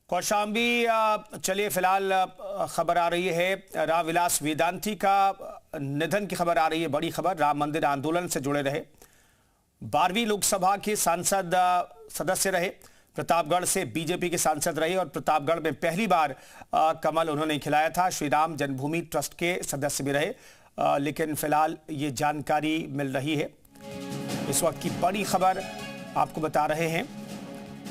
कौशाम्बी चलिए फिलहाल खबर आ रही है रामविलास वेदांती का निधन की खबर आ रही है। बड़ी खबर, राम मंदिर आंदोलन से जुड़े रहे, 12वीं लोकसभा के सांसद सदस्य रहे, प्रतापगढ़ से बीजेपी के सांसद रहे और प्रतापगढ़ में पहली बार कमल उन्होंने खिलाया था। श्री राम जन्मभूमि ट्रस्ट के सदस्य भी रहे, लेकिन फिलहाल ये जानकारी मिल रही है। इस वक्त की बड़ी खबर आपको बता रहे हैं,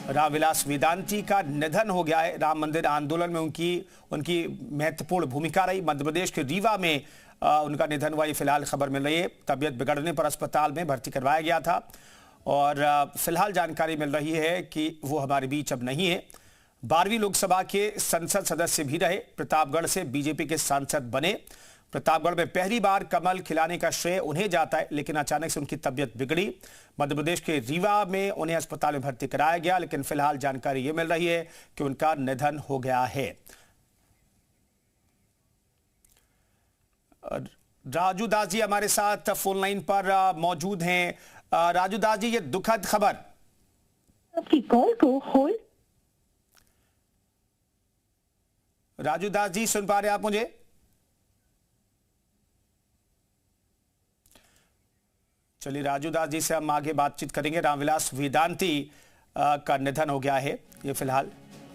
रामविलास वेदांती का निधन हो गया है। राम मंदिर आंदोलन में उनकी महत्वपूर्ण भूमिका रही। मध्य प्रदेश के रीवा में उनका निधन हुआ, ये फिलहाल खबर मिल रही है। तबीयत बिगड़ने पर अस्पताल में भर्ती करवाया गया था और फिलहाल जानकारी मिल रही है कि वो हमारे बीच अब नहीं है। 12वीं लोकसभा के संसद सदस्य भी रहे, प्रतापगढ़ से बीजेपी के सांसद बने। प्रतापगढ़ में पहली बार कमल खिलाने का श्रेय उन्हें जाता है, लेकिन अचानक से उनकी तबीयत बिगड़ी। मध्य प्रदेश के रीवा में उन्हें अस्पताल में भर्ती कराया गया, लेकिन फिलहाल जानकारी ये मिल रही है कि उनका निधन हो गया है। राजू दास जी हमारे साथ फोन लाइन पर मौजूद हैं। राजू दास जी, ये दुखद खबर, आपकी कॉल को होल्ड। राजू दास जी सुन पा रहे हैं आप मुझे? चलिए राजू दास जी से हम आगे बातचीत करेंगे। रामविलास वेदांती का निधन हो गया है, ये फिलहाल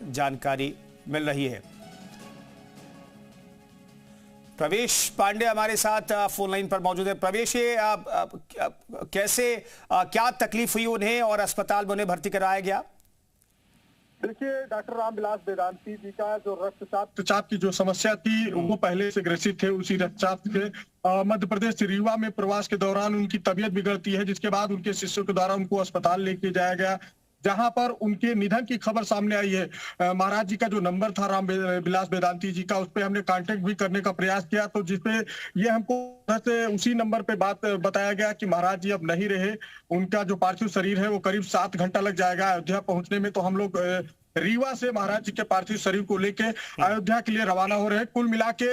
जानकारी मिल रही है। प्रवेश पांडे हमारे साथ फोन लाइन पर मौजूद है। प्रवेश, ये कैसे क्या तकलीफ हुई उन्हें और अस्पताल में उन्हें भर्ती कराया गया? देखिए, डॉक्टर रामविलास वेदांती जी का जो रक्तचाप की जो समस्या थी वो पहले से ग्रसित थे। उसी रक्तचाप के मध्य प्रदेश रीवा में प्रवास के दौरान उनकी तबीयत बिगड़ती है, जिसके बाद उनके शिष्यों के द्वारा उनको अस्पताल लेके जाया गया, जहां पर उनके निधन की खबर सामने आई है। महाराज जी का जो नंबर था रामविलास वेदांती जी का, उस पर हमने कांटेक्ट भी करने का प्रयास किया, तो जिसपे ये हमको उसी नंबर पे बात बताया गया कि महाराज जी अब नहीं रहे। उनका जो पार्थिव शरीर है वो करीब 7 घंटा लग जाएगा अयोध्या पहुंचने में। तो हम लोग रीवा से महाराज जी के पार्थिव शरीर को लेके अयोध्या के लिए रवाना हो रहे हैं। कुल मिला के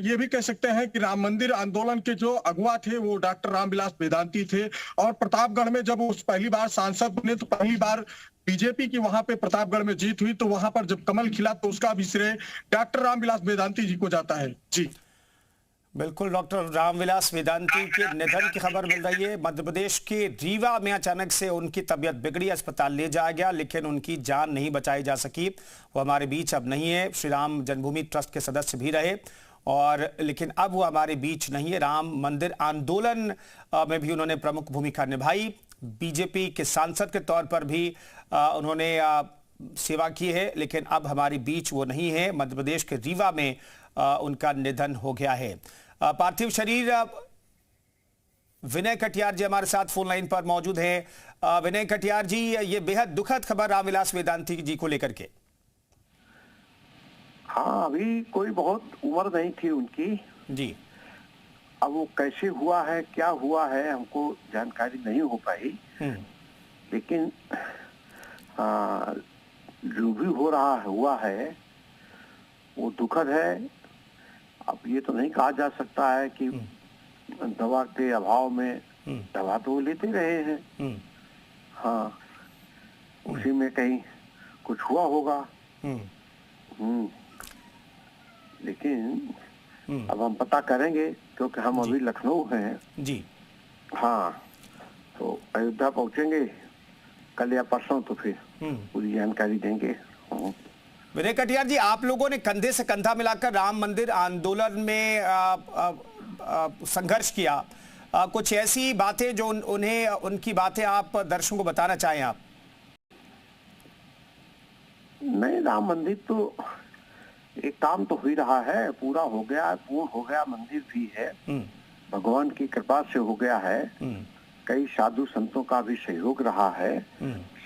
ये भी कह सकते हैं कि राम मंदिर आंदोलन के जो अगुवा थे वो डॉक्टर रामविलास वेदांती थे। और प्रतापगढ़ में जब उस पहली बार सांसद बने तो पहली बार बीजेपी की वहां पे प्रतापगढ़ में जीत हुई, तो वहां पर जब कमल खिला तो उसका भी श्रेय डॉक्टर रामविलास वेदांती जी को जाता है। जी बिल्कुल, डॉक्टर रामविलास वेदांती के निधन की खबर मिल रही है। मध्य प्रदेश के रीवा में अचानक से उनकी तबीयत बिगड़ी, अस्पताल ले जाया गया, लेकिन उनकी जान नहीं बचाई जा सकी। वो हमारे बीच अब नहीं है। श्री राम जन्मभूमि ट्रस्ट के सदस्य भी रहे और लेकिन अब वो हमारे बीच नहीं है। राम मंदिर आंदोलन में भी उन्होंने प्रमुख भूमिका निभाई। बीजेपी के सांसद के तौर पर भी उन्होंने सेवा की है, लेकिन अब हमारे बीच वो नहीं है। मध्य प्रदेश के रीवा में उनका निधन हो गया है। पार्थिव शरीर, विनय कटियार जी हमारे साथ फोन लाइन पर मौजूद हैं। विनय कटियार जी, ये बेहद दुखद खबर रामविलास वेदांती जी को लेकर के। हाँ, अभी कोई बहुत उम्र नहीं थी उनकी जी। अब वो कैसे हुआ है, क्या हुआ है, हमको जानकारी नहीं हो पाई। लेकिन जो भी हो रहा है हुआ है वो दुखद है। अब ये तो नहीं कहा जा सकता है कि दवा के अभाव में, दवा तो लेते रहे हैं। हाँ, उसी में कहीं कुछ हुआ होगा। लेकिन अब हम पता करेंगे, क्योंकि हम अभी लखनऊ हैं जी। हाँ, तो अयोध्या पहुंचेंगे कल या परसों, तो फिर पूरी जानकारी देंगे। विनय कटियार जी, आप लोगों ने कंधे से कंधा मिलाकर राम मंदिर आंदोलन में संघर्ष किया। कुछ ऐसी बातें जो उन्हें उनकी बातें आप दर्शकों को बताना चाहें आप? नहीं, राम मंदिर तो एक काम तो हो रहा है, पूरा हो गया, पूर्ण हो गया। मंदिर भी है, भगवान की कृपा से हो गया है। कई साधु संतों का भी सहयोग रहा है,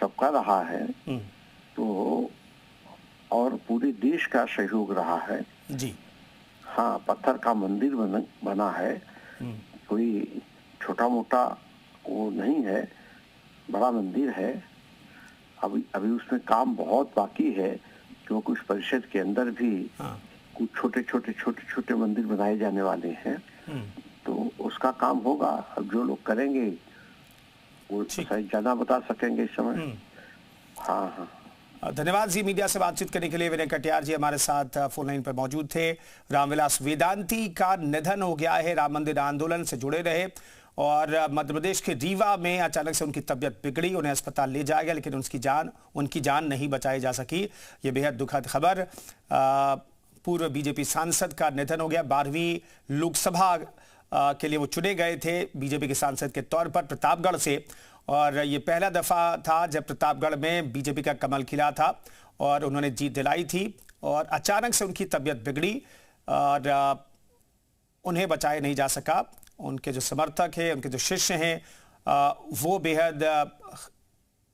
सबका रहा है, तो और पूरे देश का सहयोग रहा है जी। हाँ, पत्थर का मंदिर बना है, कोई छोटा मोटा वो नहीं है, बड़ा मंदिर है। अभी उसमें काम बहुत बाकी है, क्योंकि उस परिषद के अंदर भी कुछ छोटे छोटे मंदिर बनाए जाने वाले हैं। तो उसका काम होगा। अब जो लोग करेंगे वो शायद ज्यादा बता सकेंगे इस समय। हाँ हाँ। धन्यवाद जी। मीडिया से बातचीत करने के लिए विनय कटियार जी हमारे साथ फोन लाइन पर मौजूद थे। रामविलास वेदांती का निधन हो गया है। राम मंदिर आंदोलन से जुड़े रहे और मध्य प्रदेश के रीवा में अचानक से उनकी तबीयत बिगड़ी, उन्हें अस्पताल ले जाया गया लेकिन उनकी जान नहीं बचाई जा सकी। ये बेहद दुखद खबर। पूर्व बीजेपी सांसद का निधन हो गया। 12वीं लोकसभा के लिए वो चुने गए थे बीजेपी के सांसद के तौर पर प्रतापगढ़ से, और ये पहला दफा था जब प्रतापगढ़ में बीजेपी का कमल खिला था और उन्होंने जीत दिलाई थी, और अचानक से उनकी तबीयत बिगड़ी और उन्हें बचाया नहीं जा सका। उनके जो समर्थक हैं, उनके जो शिष्य हैं, वो बेहद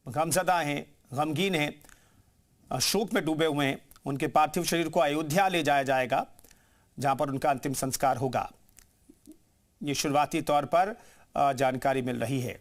गमजदा हैं, गमगीन हैं, शोक में डूबे हुए हैं। उनके पार्थिव शरीर को अयोध्या ले जाया जाएगा जहां पर उनका अंतिम संस्कार होगा। ये शुरुआती तौर पर जानकारी मिल रही है।